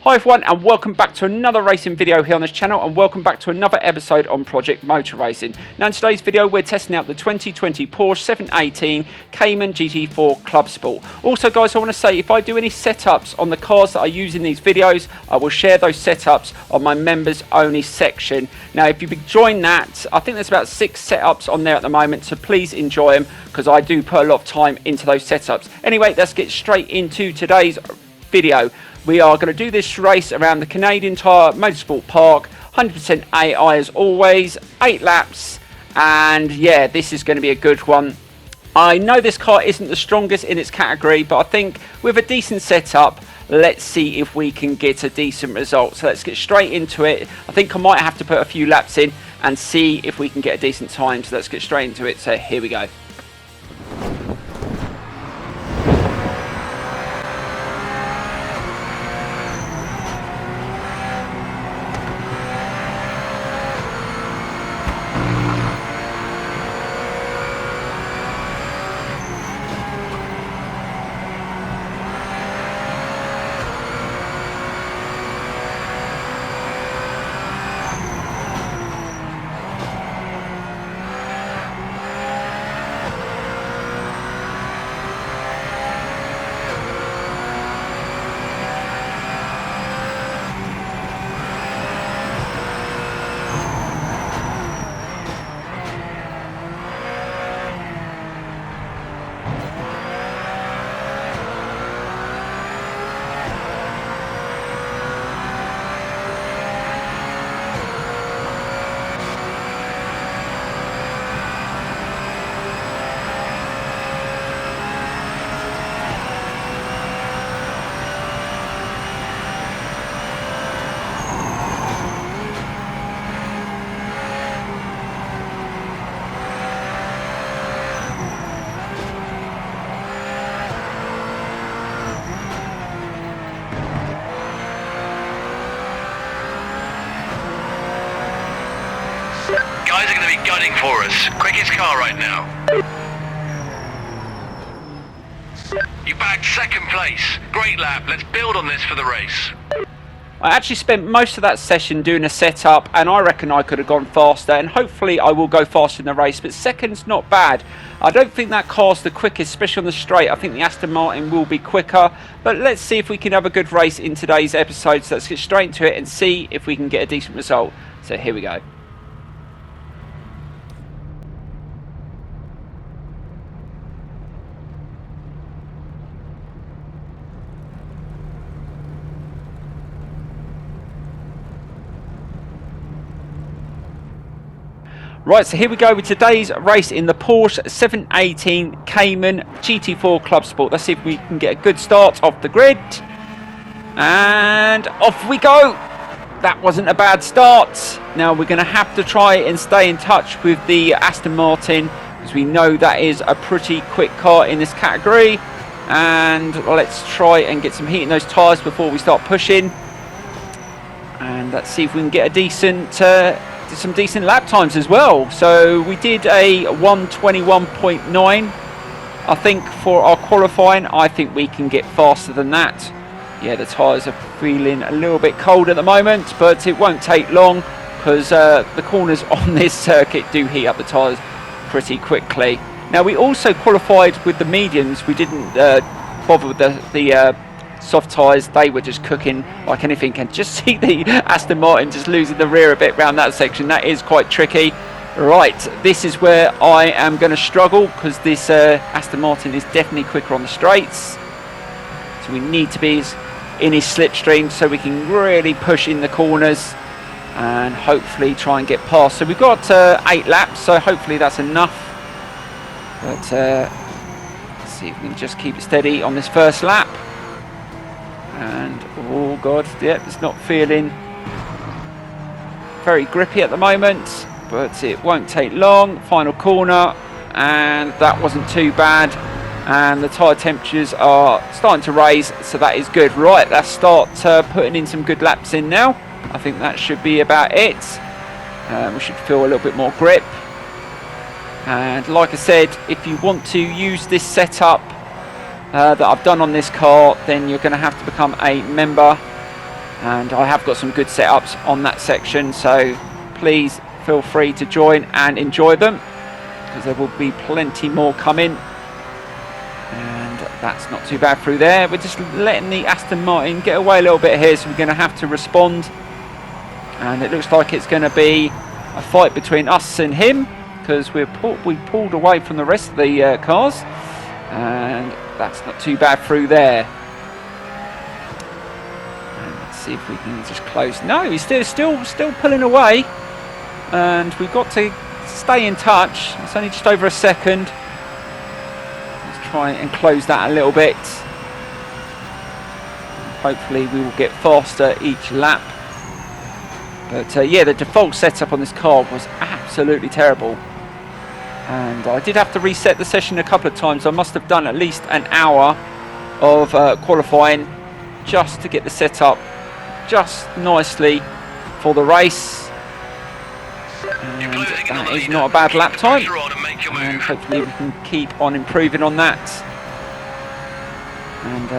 Hi everyone, and welcome back to another racing video here on this channel, and welcome back to another episode on Project Motor Racing. Now in today's video we're testing out the 2020 Porsche 718 Cayman GT4 Club Sport. Also guys, I want to say if I do any setups on the cars that I use in these videos, I will share those setups on my members only section. Now if you join that, I think there's about 6 setups on there at the moment, so please enjoy them because I do put a lot of time into those setups. Anyway, let's get straight into today's video. We are going to do this race around the Canadian Tire Motorsport Park, 100% AI as always, 8 laps, and yeah, this is going to be a good one. I know this car isn't the strongest in its category, but I think with a decent setup, let's see if we can get a decent result. So let's get straight into it. I think I might have to put a few laps in and see if we can get a decent time, so let's get straight into it. So here we go. Guys are going to be gunning for us. Quickest car right now. You bagged second place. Great lap. Let's build on this for the race. I actually spent most of that session doing a setup, and I reckon I could have gone faster, and hopefully I will go faster in the race, but second's not bad. I don't think that car's the quickest, especially on the straight. I think the Aston Martin will be quicker, but let's see if we can have a good race in today's episode. So let's get straight into it and see if we can get a decent result. So here we go. Right, so here we go with today's race in the Porsche 718 Cayman GT4 Club Sport. Let's see if we can get a good start off the grid. And off we go. That wasn't a bad start. Now we're going to have to try and stay in touch with the Aston Martin, because we know that is a pretty quick car in this category. And let's try and get some heat in those tyres before we start pushing. And let's see if we can get a decent... some decent lap times as well. So we did a 1:21.9 I think for our qualifying. I think we can get faster than that. Yeah, the tyres are feeling a little bit cold at the moment, but it won't take long because the corners on this circuit do heat up the tyres pretty quickly. Now we also qualified with the mediums. We didn't bother with the soft tyres. They were just cooking like anything, and just see the Aston Martin just losing the rear a bit around that section. That is quite tricky. Right, this is where I am going to struggle, because this Aston Martin is definitely quicker on the straights, so we need to be in his slipstream so we can really push in the corners and hopefully try and get past. So we've got 8 laps, so hopefully that's enough, but let's see if we can just keep it steady on this first lap. And oh god, yeah, it's not feeling very grippy at the moment, but it won't take long. Final corner, and that wasn't too bad, and the tyre temperatures are starting to raise, so that is good. Right, let's start putting in some good laps in now. I think that should be about it. We should feel a little bit more grip, and like I said, if you want to use this setup that I've done on this car, then you're going to have to become a member and I have got some good setups on that section, so please feel free to join and enjoy them, because there will be plenty more coming. And that's not too bad through there. We're just letting the Aston Martin get away a little bit here, so we're going to have to respond, and it looks like it's going to be a fight between us and him, because we pulled away from the rest of the cars, and that's not too bad through there. See if we can just close. No, he's still pulling away, and we've got to stay in touch. It's only just over a second. Let's try and close that a little bit. Hopefully we will get faster each lap. But yeah, the default setup on this car was absolutely terrible, and I did have to reset the session a couple of times. I must have done at least an hour of qualifying just to get the setup just nicely for the race, and that is not a bad lap time, and hopefully we can keep on improving on that. And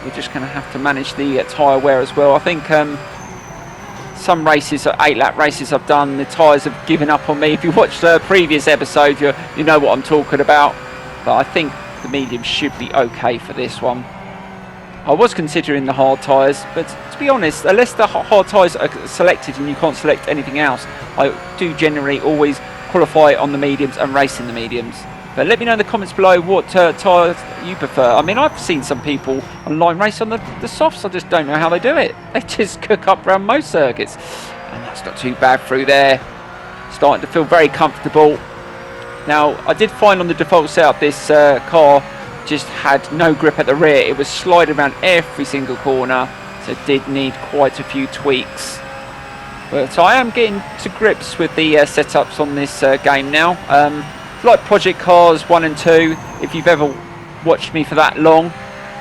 we're just going to have to manage the tyre wear as well. I think some races, 8-lap races I've done, the tyres have given up on me. If you watched the previous episode, you know what I'm talking about, but I think the mediums should be okay for this one. I was considering the hard tyres, but to be honest, unless the hard tyres are selected and you can't select anything else, I do generally always qualify on the mediums and race in the mediums. But let me know in the comments below what tyres you prefer. I mean, I've seen some people online race on the softs. I just don't know how they do it. They just cook up around most circuits. And that's not too bad through there. Starting to feel very comfortable. Now, I did find on the default setup this car just had no grip at the rear. It was sliding around every single corner, so it did need quite a few tweaks. But I am getting to grips with the setups on this game now. Like Project Cars 1 and 2, if you've ever watched me for that long,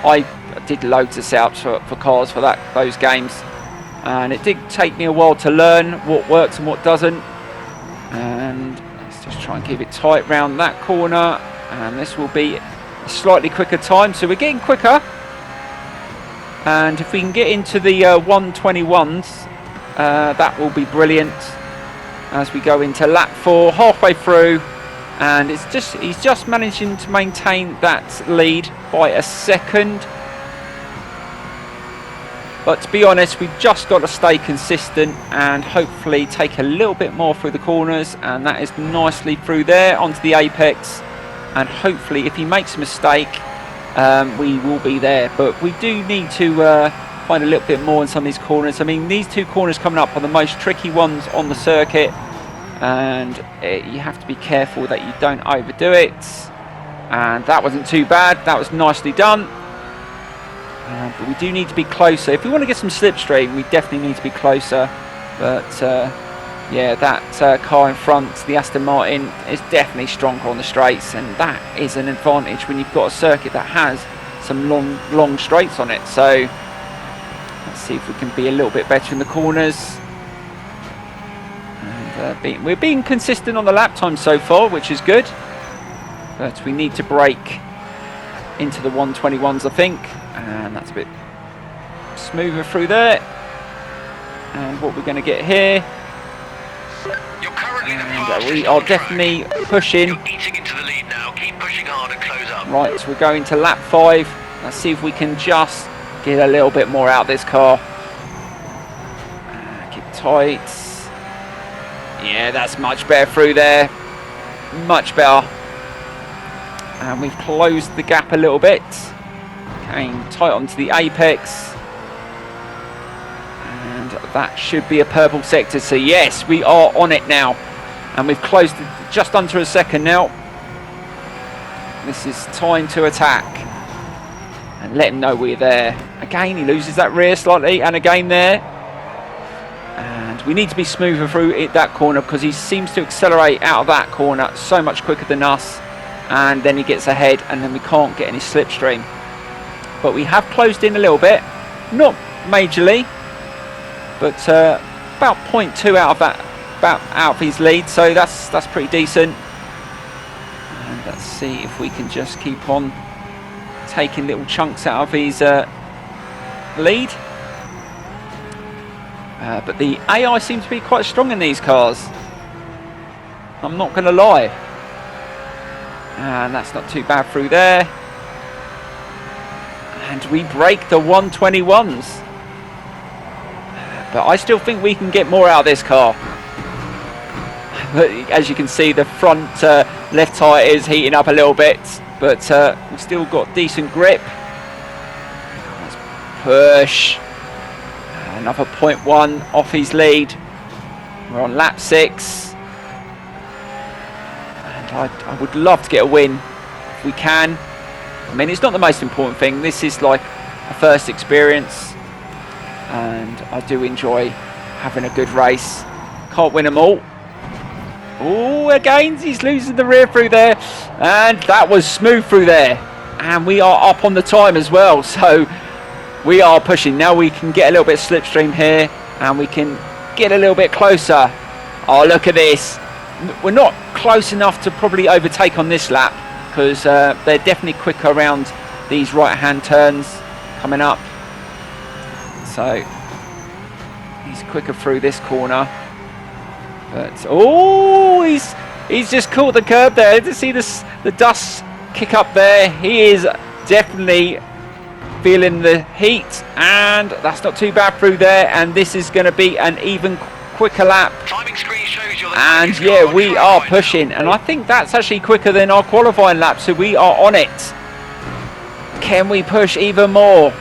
I did loads of setups for cars for those games, and it did take me a while to learn what works and what doesn't. And let's just try and keep it tight round that corner, and this will be slightly quicker time, so we're getting quicker. And if we can get into the 121s, that will be brilliant as we go into lap 4, halfway through, and he's just managing to maintain that lead by a second. But to be honest, we've just got to stay consistent and hopefully take a little bit more through the corners, and that is nicely through there onto the apex. And hopefully if he makes a mistake, we will be there. But we do need to find a little bit more in some of these corners. I mean, these two corners coming up are the most tricky ones on the circuit, and you have to be careful that you don't overdo it. And that wasn't too bad. That was nicely done. But we do need to be closer. If we want to get some slipstream, we definitely need to be closer. But yeah, that car in front, the Aston Martin, is definitely stronger on the straights, and that is an advantage when you've got a circuit that has some long straights on it. So let's see if we can be a little bit better in the corners. And we're being consistent on the lap time so far, which is good, but we need to break into the 121s, I think, and that's a bit smoother through there. And what we're going to get here, and we are definitely pushing. You're eating into the lead now. Keep pushing hard and close up. Right, so we're going to lap 5. Let's see if we can just get a little bit more out of this car. Keep tight. Yeah, that's much better through there. Much better. And we've closed the gap a little bit. Came tight onto the apex. And that should be a purple sector. So yes, we are on it now. And we've closed it just under a second now. This is time to attack. And let him know we're there. Again, he loses that rear slightly. And again there. And we need to be smoother through that corner, because he seems to accelerate out of that corner so much quicker than us. And then he gets ahead, and then we can't get any slipstream. But we have closed in a little bit. Not majorly, but about 0.2 out of that. Out of his lead, so that's pretty decent. And let's see if we can just keep on taking little chunks out of his lead. But the AI seems to be quite strong in these cars. I'm not going to lie. And that's not too bad through there. And we break the 121s. But I still think we can get more out of this car. But as you can see, the front left tyre is heating up a little bit. But we've still got decent grip. Let's push. Another 0.1 off his lead. We're on lap 6. And I would love to get a win if we can. I mean, it's not the most important thing. This is like a first experience. And I do enjoy having a good race. Can't win them all. Oh, again, he's losing the rear through there. And that was smooth through there. And we are up on the time as well. So we are pushing. Now we can get a little bit of slipstream here. And we can get a little bit closer. Oh, look at this. We're not close enough to probably overtake on this lap. Because they're definitely quicker around these right-hand turns coming up. So he's quicker through this corner. But oh, he's just caught the curb there. To see this, the dust kick up there. He is definitely feeling the heat, and that's not too bad through there. And this is going to be an even quicker lap. Timing screen shows you. And yeah, we are pushing, and I think that's actually quicker than our qualifying lap. So we are on it. Can we push even more?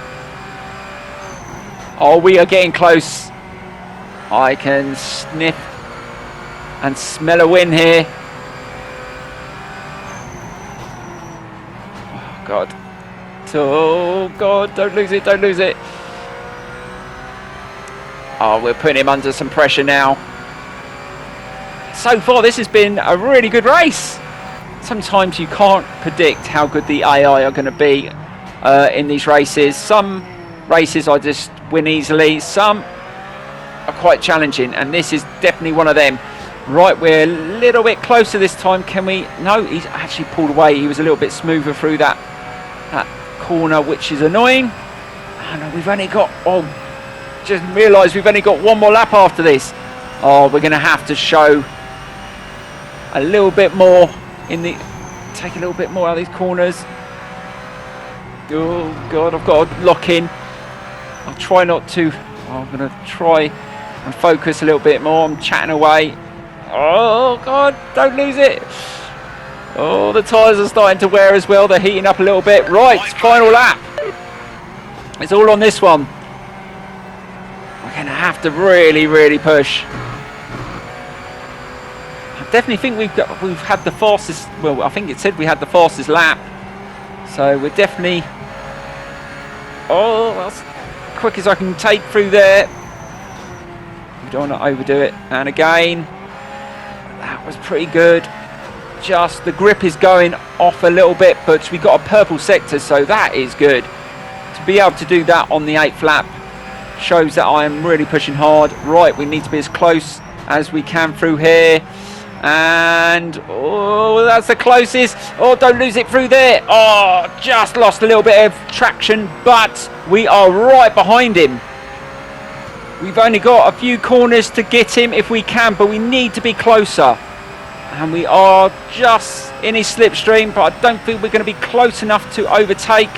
Oh, we are getting close. I can sniff and smell a win here. Oh, God. Oh, God, don't lose it, don't lose it. Oh, we're putting him under some pressure now. So far, this has been a really good race. Sometimes you can't predict how good the AI are going to be in these races. Some races I just win easily. Some are quite challenging, and this is definitely one of them. Right, we're a little bit closer this time. Can we? No, he's actually pulled away. He was a little bit smoother through that corner, which is annoying. And we've only got, oh, just realised we've only got one more lap after this. Oh, we're going to have to show a little bit more in the, take a little bit more out of these corners. Oh, God, I've got to lock in. I'll try not to. I'm going to try and focus a little bit more. I'm chatting away. Oh, God, don't lose it. Oh, the tyres are starting to wear as well. They're heating up a little bit. Right, final lap. It's all on this one. We're going to have to really, really push. I definitely think we've had the fastest, well, I think it said we had the fastest lap. So we're definitely, oh, that's quick as I can take through there. We don't want to overdo it. And again, that was pretty good. Just the grip is going off a little bit, but we got a purple sector, so that is good. To be able to do that on the 8th lap shows that I am really pushing hard. Right, we need to be as close as we can through here. And oh, that's the closest. Oh, don't lose it through there. Oh, just lost a little bit of traction, but we are right behind him. We've only got a few corners to get him if we can, but we need to be closer. And we are just in his slipstream, but I don't think we're going to be close enough to overtake.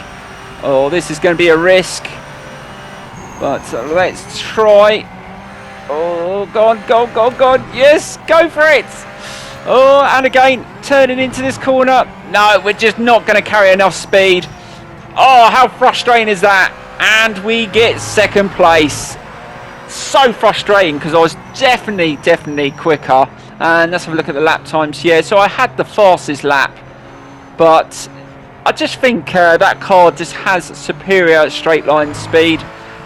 Oh, this is going to be a risk. But let's try. Oh, go on, go on, go on, go on. Yes, go for it. Oh, and again, turning into this corner. No, we're just not going to carry enough speed. Oh, how frustrating is that? And we get second place. So frustrating because I was definitely quicker. And let's have a look at the lap times. Yeah, so I had the fastest lap, but I just think that car just has superior straight line speed.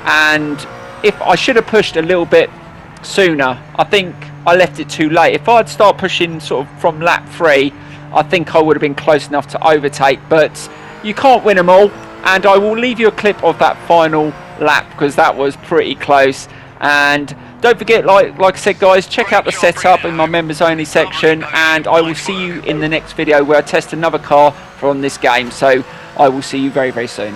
And if I should have pushed a little bit sooner, I think I left it too late. If I'd start pushing sort of from lap 3, I think I would have been close enough to overtake. But you can't win them all, and I will leave you a clip of that final lap because that was pretty close. And don't forget, like I said, guys, check out the setup in my members only section, and I will see you in the next video where I test another car from this game. So I will see you very soon.